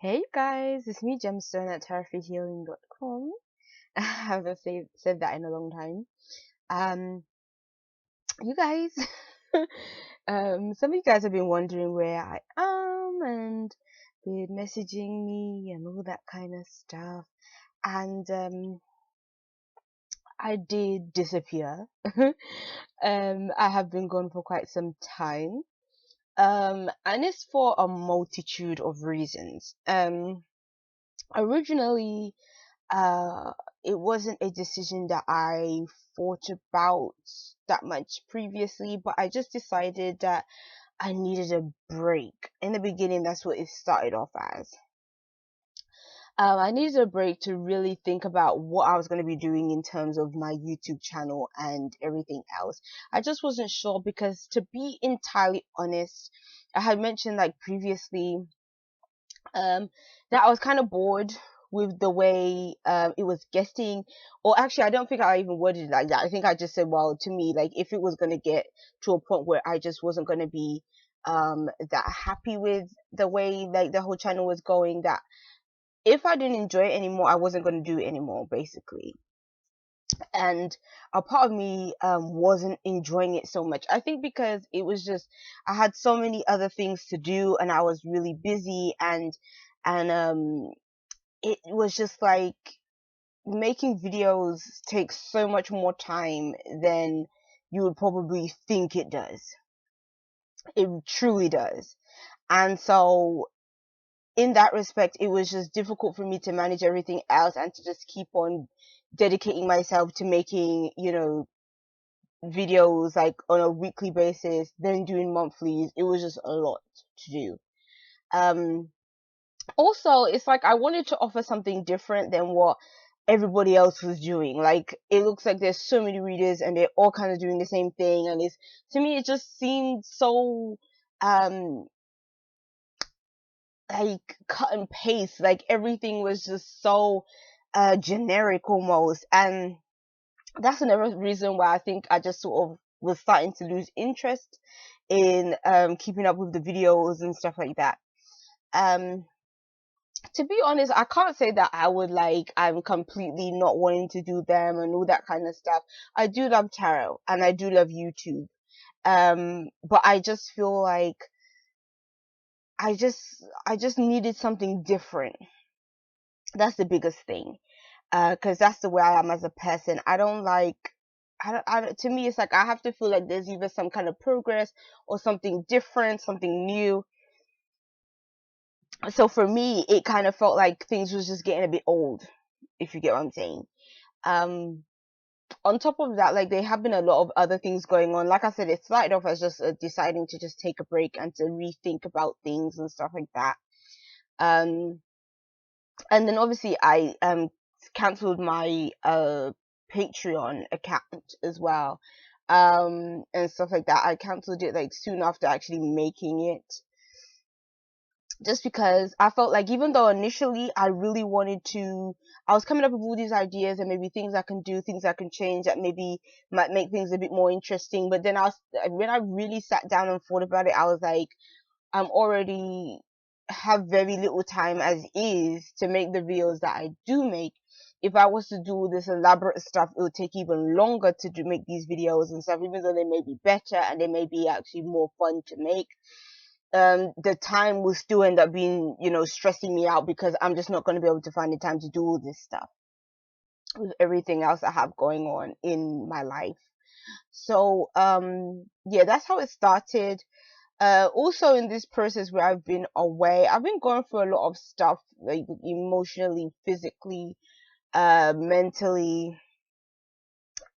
Hey guys, it's me Gemstone at terrafreehealing.com. I haven't said that in a long time. Um, you guys, some of you guys have been wondering where I am and been messaging me and all that kind of stuff. And I did disappear. I have been gone for quite some time. And it's for a multitude of reasons. Originally, uh it wasn't a decision that I thought about that much previously, but I just decided that I needed a break. In the beginning, that's what it started off as. I needed a break to really think about what I was going to be doing in terms of my YouTube channel and everything else. I just wasn't sure because, to be entirely honest, I had mentioned like previously um that I was kind of bored with the way it was getting. Or actually, I don't think I even worded it like that. I think I just said, well, to me, like, if it was going to get to a point where I just wasn't going to be that happy with the way like the whole channel was going, that if I didn't enjoy it anymore, I wasn't going to do it anymore, basically. And a part of me wasn't enjoying it so much. I think because it was just, I had so many other things to do and I was really busy, and it was just like making videos takes so much more time than you would probably think it does. It truly does. And so in that respect, it was just difficult for me to manage everything else and to just keep on dedicating myself to making, videos like on a weekly basis, then doing monthlies. It was just a lot to do. Um, Also, it's like I wanted to offer something different than what everybody else was doing. Like, it looks like there's so many readers and they're all kind of doing the same thing, and it's, to me, it just seemed so um like cut and paste. Like, everything was just so generic almost. And that's another reason why I think I just sort of was starting to lose interest in keeping up with the videos and stuff like that. um to be honest, I can't say that I'm completely not wanting to do them and all that kind of stuff. I do love tarot and I do love YouTube. But I just feel like I just needed something different. That's the biggest thing. Because that's the way I am as a person. I don't like, to me, it's like I have to feel like there's either some kind of progress or something different, something new. So for me, it kind of felt like things was just getting a bit old, if you get what I'm saying. Um, on top of that, like, there have been a lot of other things going on. Like I said, it started off as just deciding to just take a break and to rethink about things and stuff like that. Um, and then obviously I cancelled my Patreon account as well, and stuff like that. I cancelled it like soon after actually making it, just because I felt like, even though initially I really wanted to, I was coming up with all these ideas and maybe things I can do, things I can change that maybe might make things a bit more interesting. But then when I really sat down and thought about it, I was like, I'm already have very little time as is to make the videos that I do make. If I was to do this elaborate stuff, it would take even longer to make these videos and stuff, even though they may be better and they may be actually more fun to make. The time will still end up being, stressing me out, because I'm just not going to be able to find the time to do all this stuff with everything else I have going on in my life. So, yeah, that's how it started. Also, in this process where I've been away, I've been going through a lot of stuff, like emotionally, physically, mentally,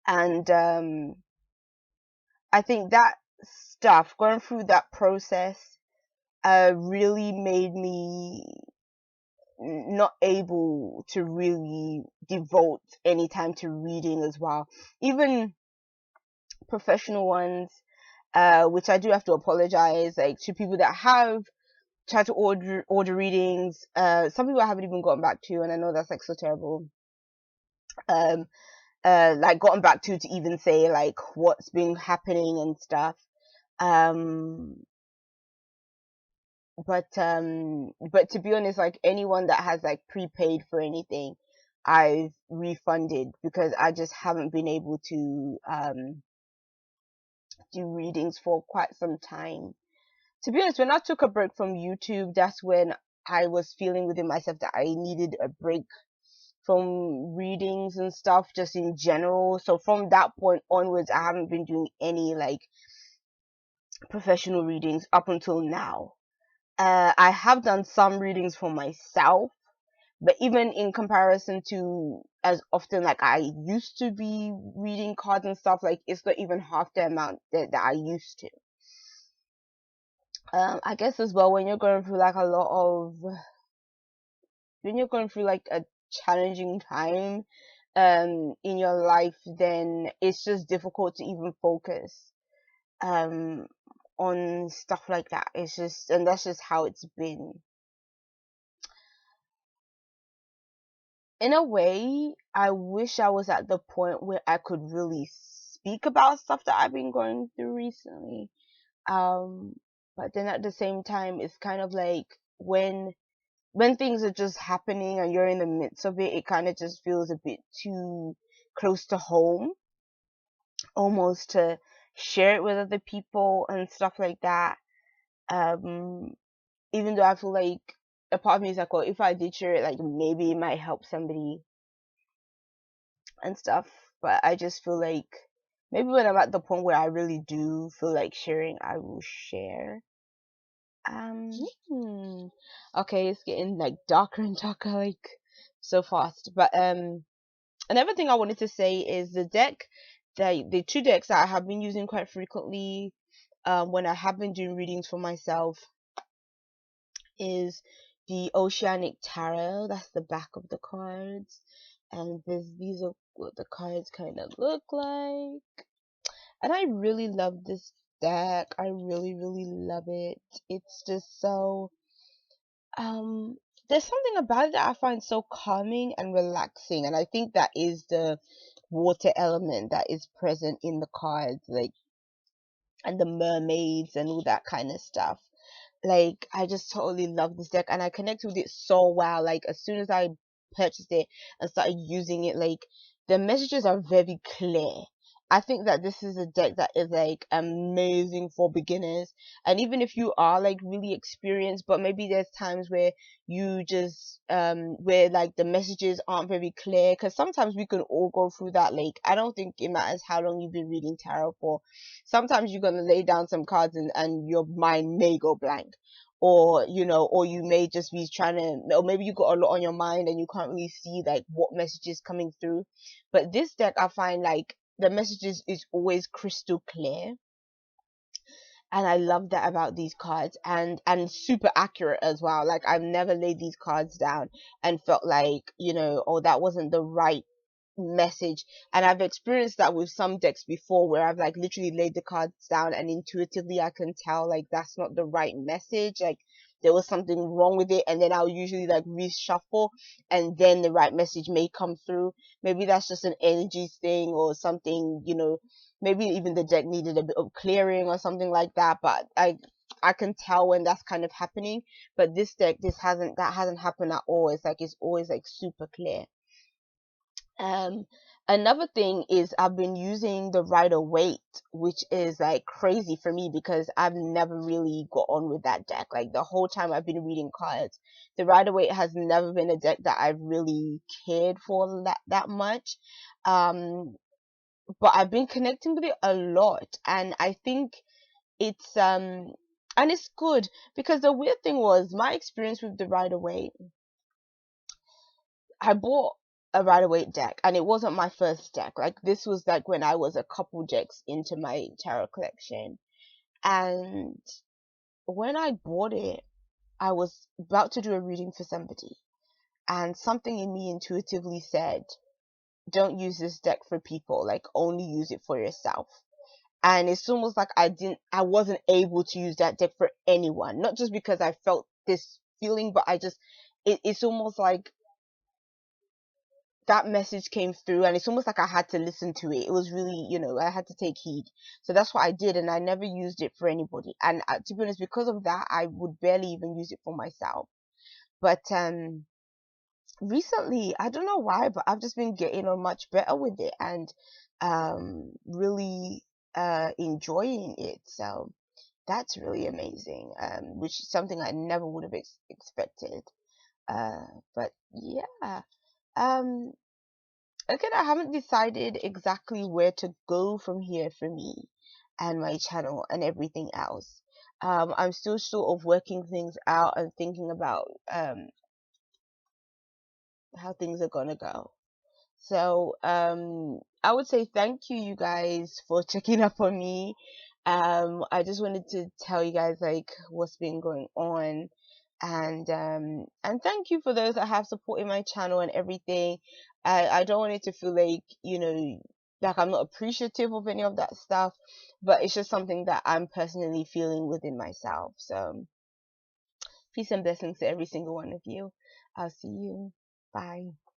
and I think that stuff, going through that process, really made me not able to really devote any time to reading as well, even professional ones, which I do have to apologize, like, to people that have tried to order readings. Some people I haven't even gotten back to, and I know that's like so terrible. Um, like, gotten back to even say like what's been happening and stuff. Um, but to be honest, like anyone that has like prepaid for anything, I've refunded because I just haven't been able to do readings for quite some time. To be honest, when I took a break from YouTube, that's when I was feeling within myself that I needed a break from readings and stuff just in general. So from that point onwards, I haven't been doing any like professional readings up until now. I have done some readings for myself, but even in comparison to as often like I used to be reading cards and stuff, like it's not even half the amount that I used to. I guess as well when you're going through like a lot of when you're going through like a challenging time in your life, then it's just difficult to even focus um on stuff like that. It's just, and that's just how it's been. In a way, I wish I was at the point where I could really speak about stuff that I've been going through recently. Um, but then at the same time, it's kind of like when things are just happening and you're in the midst of it, it kind of just feels a bit too close to home, almost to share it with other people and stuff like that. Um, Even though I feel like a part of me is like, well, if I did share it, like maybe it might help somebody and stuff. But I just feel like maybe when I'm at the point where I really do feel like sharing, I will share. Um, hmm. Okay, it's getting like darker and darker, like so fast. But another thing I wanted to say is the two decks that I have been using quite frequently, when I have been doing readings for myself, is the Oceanic Tarot. That's the back of the cards, and these are what the cards kind of look like. And I really love this deck. I really, really love it. It's just so there's something about it that I find so calming and relaxing, and I think that is the water element that is present in the cards, like, and the mermaids and all that kind of stuff. Like, I just totally love this deck and I connect with it so well. Like, as soon as I purchased it and started using it, like, the messages are very clear. I think that this is a deck that is like amazing for beginners, and even if you are like really experienced, but maybe there's times where you just where like the messages aren't very clear, because sometimes we can all go through that. Like, I don't think it matters how long you've been reading tarot for. Sometimes you're going to lay down some cards and your mind may go blank, or or you may just be trying to, or maybe you got a lot on your mind and you can't really see like what message is coming through. But this deck, I find like the messages is always crystal clear, and I love that about these cards, and super accurate as well. Like, I've never laid these cards down and felt like, oh, that wasn't the right message. And I've experienced that with some decks before, where I've like literally laid the cards down and intuitively I can tell like that's not the right message, like there was something wrong with it, and then I'll usually like reshuffle, and then the right message may come through. Maybe that's just an energy thing or something, maybe even the deck needed a bit of clearing or something like that, but I can tell when that's kind of happening. But this deck, that hasn't happened at all. It's like it's always like super clear. um, Another thing is I've been using the Rider-Waite, which is like crazy for me because I've never really got on with that deck. Like, the whole time I've been reading cards, the Rider-Waite has never been a deck that I've really cared for that much. But I've been connecting with it a lot, and I think it's and it's good, because the weird thing was my experience with the Rider-Waite. I bought a Rider-Waite deck, and it wasn't my first deck. Like, this was like when I was a couple decks into my tarot collection. And when I bought it, I was about to do a reading for somebody, and something in me intuitively said, don't use this deck for people, like only use it for yourself. And it's almost like I wasn't able to use that deck for anyone, not just because I felt this feeling, but it's almost like that message came through, and it's almost like I had to listen to it. It was really, I had to take heed. So that's what I did, and I never used it for anybody. And to be honest, because of that, I would barely even use it for myself. But recently, I don't know why, but I've just been getting on much better with it, and really enjoying it. So that's really amazing, which is something I never would have expected. But yeah. Um, again, I haven't decided exactly where to go from here for me and my channel and everything else. I'm still sort of working things out and thinking about how things are gonna go. So I would say thank you, you guys, for checking up on me. I just wanted to tell you guys like what's been going on, and thank you for those that have supported my channel and everything. I don't want it to feel like, like I'm not appreciative of any of that stuff, but it's just something that I'm personally feeling within myself. So peace and blessings to every single one of you. I'll see you. Bye.